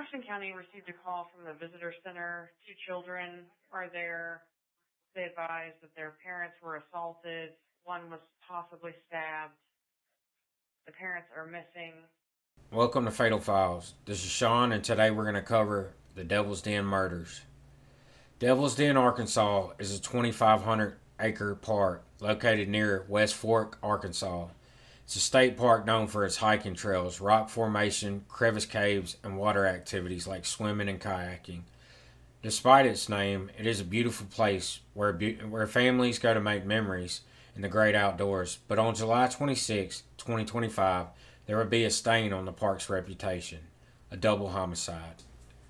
Washington County received a call from the visitor center. 2 children are there. They advised that their parents were assaulted. One was possibly stabbed. The parents are missing. Welcome to Fatal Files. This is Sean, and today we're going to cover the Devil's Den murders. Devil's Den, Arkansas is a 2,500-acre park located near West Fork, Arkansas. It's a state park known for its hiking trails, rock formation, crevice caves, and water activities like swimming and kayaking. Despite its name, it is a beautiful place where families go to make memories in the great outdoors. But on July 26, 2025, there would be a stain on the park's reputation, a double homicide.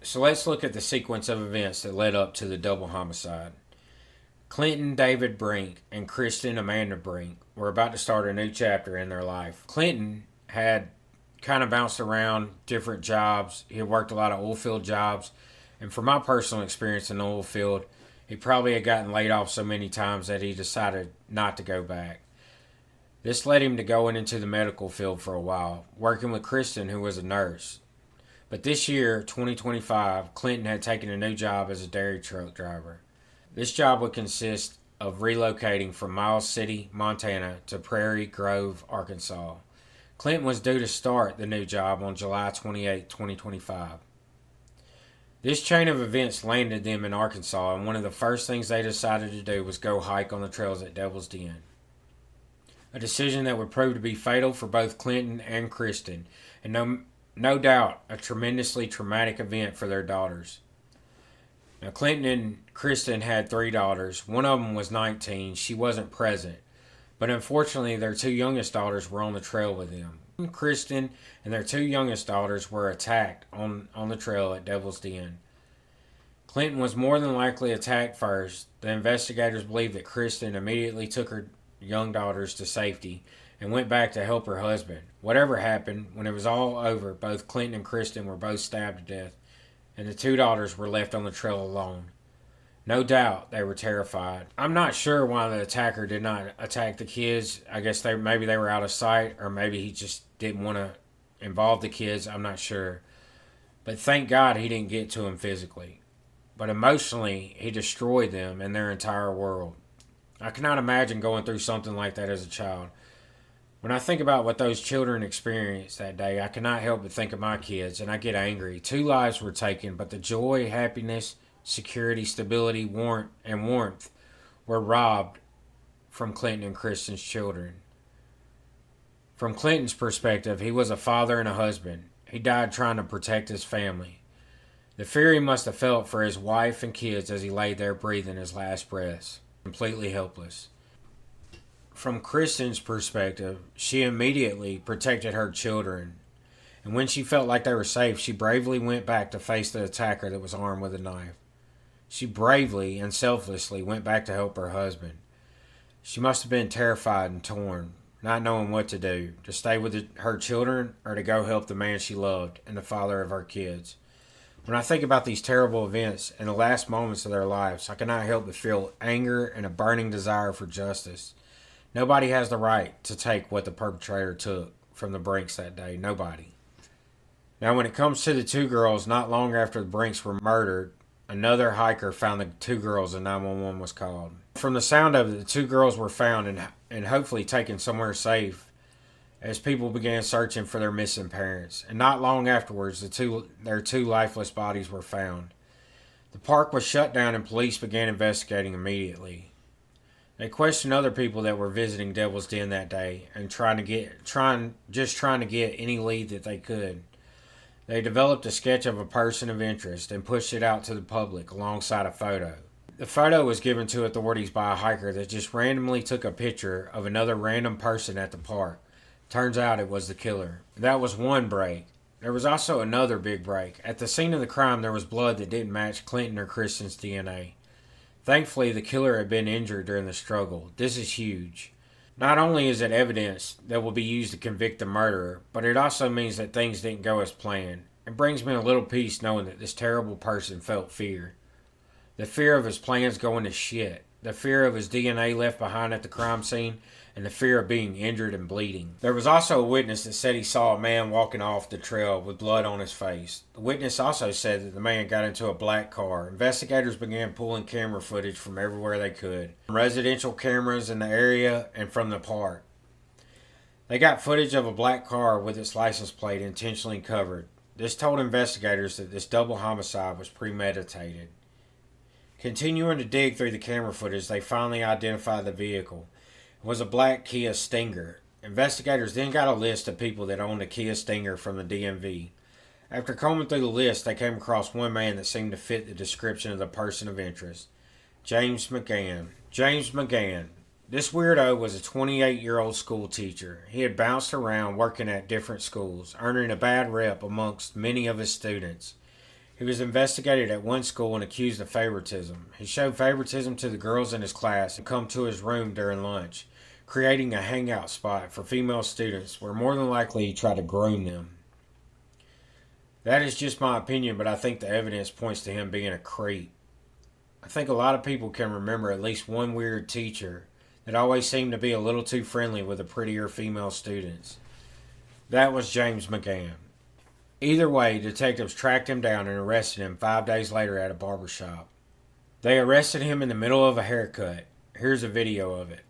So let's look at the sequence of events that led up to the double homicide. Clinton David Brink and Cristin Amanda Brink were about to start a new chapter in their life. Clinton had kind of bounced around different jobs. He had worked a lot of oil field jobs. And from my personal experience in the oil field, he probably had gotten laid off so many times that he decided not to go back. This led him to going into the medical field for a while, working with Cristin, who was a nurse. But this year, 2025, Clinton had taken a new job as a dairy truck driver. This job would consist of relocating from Miles City, Montana to Prairie Grove, Arkansas. Clinton was due to start the new job on July 28, 2025. This chain of events landed them in Arkansas, and one of the first things they decided to do was go hike on the trails at Devil's Den. A decision that would prove to be fatal for both Clinton and Cristin, and no doubt a tremendously traumatic event for their daughters. Now, Clinton and Cristin had 3 daughters. One of them was 19. She wasn't present. But unfortunately, their 2 youngest daughters were on the trail with them. Cristin and their 2 youngest daughters were attacked on the trail at Devil's Den. Clinton was more than likely attacked first. The investigators believe that Cristin immediately took her young daughters to safety and went back to help her husband. Whatever happened, when it was all over, both Clinton and Cristin were both stabbed to death, and the 2 daughters were left on the trail alone. No doubt they were terrified. I'm not sure why the attacker did not attack the kids. I guess maybe they were out of sight, or maybe he just didn't want to involve the kids. I'm not sure. But thank God he didn't get to them physically. But emotionally, he destroyed them and their entire world. I cannot imagine going through something like that as a child. When I think about what those children experienced that day, I cannot help but think of my kids, and I get angry. 2 lives were taken, but the joy, happiness, security, stability, warmth were robbed from Clinton and Cristin's children. From Clinton's perspective, he was a father and a husband. He died trying to protect his family. The fear he must have felt for his wife and kids as he lay there breathing his last breaths, completely helpless. From Cristin's perspective, she immediately protected her children, and when she felt like they were safe, she bravely went back to face the attacker that was armed with a knife. She bravely and selflessly went back to help her husband. She must have been terrified and torn, not knowing what to do, to stay with her children or to go help the man she loved and the father of her kids. When I think about these terrible events and the last moments of their lives, I cannot help but feel anger and a burning desire for justice. Nobody has the right to take what the perpetrator took from the Brinks that day. Nobody. Now, when it comes to the 2 girls, not long after the Brinks were murdered, another hiker found the 2 girls and 911 was called. From the sound of it, the 2 girls were found and hopefully taken somewhere safe as people began searching for their missing parents. And not long afterwards, their 2 lifeless bodies were found. The park was shut down and police began investigating immediately. They questioned other people that were visiting Devil's Den that day and trying to get any lead that they could. They developed a sketch of a person of interest and pushed it out to the public alongside a photo. The photo was given to authorities by a hiker that just randomly took a picture of another random person at the park. Turns out it was the killer. That was one break. There was also another big break. At the scene of the crime, there was blood that didn't match Clinton or Cristin's DNA. Thankfully, the killer had been injured during the struggle. This is huge. Not only is it evidence that will be used to convict the murderer, but it also means that things didn't go as planned. It brings me a little peace knowing that this terrible person felt fear. The fear of his plans going to shit. The fear of his DNA left behind at the crime scene, and the fear of being injured and bleeding. There was also a witness that said he saw a man walking off the trail with blood on his face. The witness also said that the man got into a black car. Investigators began pulling camera footage from everywhere they could, from residential cameras in the area and from the park. They got footage of a black car with its license plate intentionally covered. This told investigators that this double homicide was premeditated. Continuing to dig through the camera footage, they finally identified the vehicle. It was a black Kia Stinger. Investigators then got a list of people that owned a Kia Stinger from the DMV. After combing through the list, they came across one man that seemed to fit the description of the person of interest. James McGann. James McGann. This weirdo was a 28-year-old school teacher. He had bounced around working at different schools, earning a bad rep amongst many of his students. He was investigated at one school and accused of favoritism. He showed favoritism to the girls in his class and come to his room during lunch, creating a hangout spot for female students where more than likely he tried to groom them. That is just my opinion, but I think the evidence points to him being a creep. I think a lot of people can remember at least one weird teacher that always seemed to be a little too friendly with the prettier female students. That was James McGann. Either way, detectives tracked him down and arrested him 5 days later at a barbershop. They arrested him in the middle of a haircut. Here's a video of it.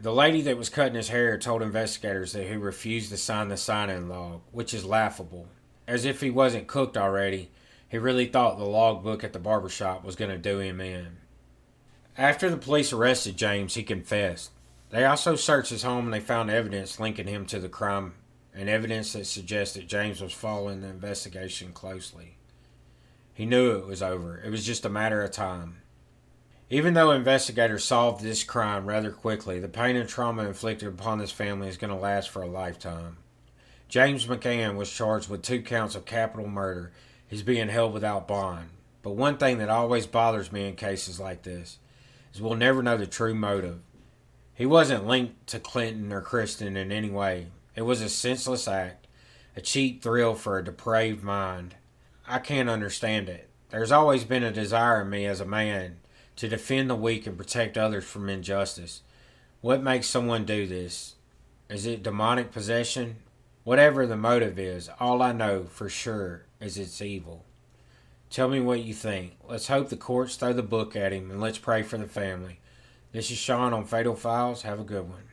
The lady that was cutting his hair told investigators that he refused to sign the sign-in log, which is laughable. As if he wasn't cooked already, he really thought the logbook at the barbershop was going to do him in. After the police arrested James, he confessed. They also searched his home and they found evidence linking him to the crime and evidence that suggests that James was following the investigation closely. He knew it was over. It was just a matter of time. Even though investigators solved this crime rather quickly, the pain and trauma inflicted upon this family is going to last for a lifetime. James McGann was charged with 2 counts of capital murder. He's being held without bond. But one thing that always bothers me in cases like this is we'll never know the true motive. He wasn't linked to Clinton or Cristin in any way. It was a senseless act, a cheap thrill for a depraved mind. I can't understand it. There's always been a desire in me as a man to defend the weak and protect others from injustice. What makes someone do this? Is it demonic possession? Whatever the motive is, all I know for sure is it's evil. Tell me what you think. Let's hope the courts throw the book at him and let's pray for the family. This is Sean on Fatal Files. Have a good one.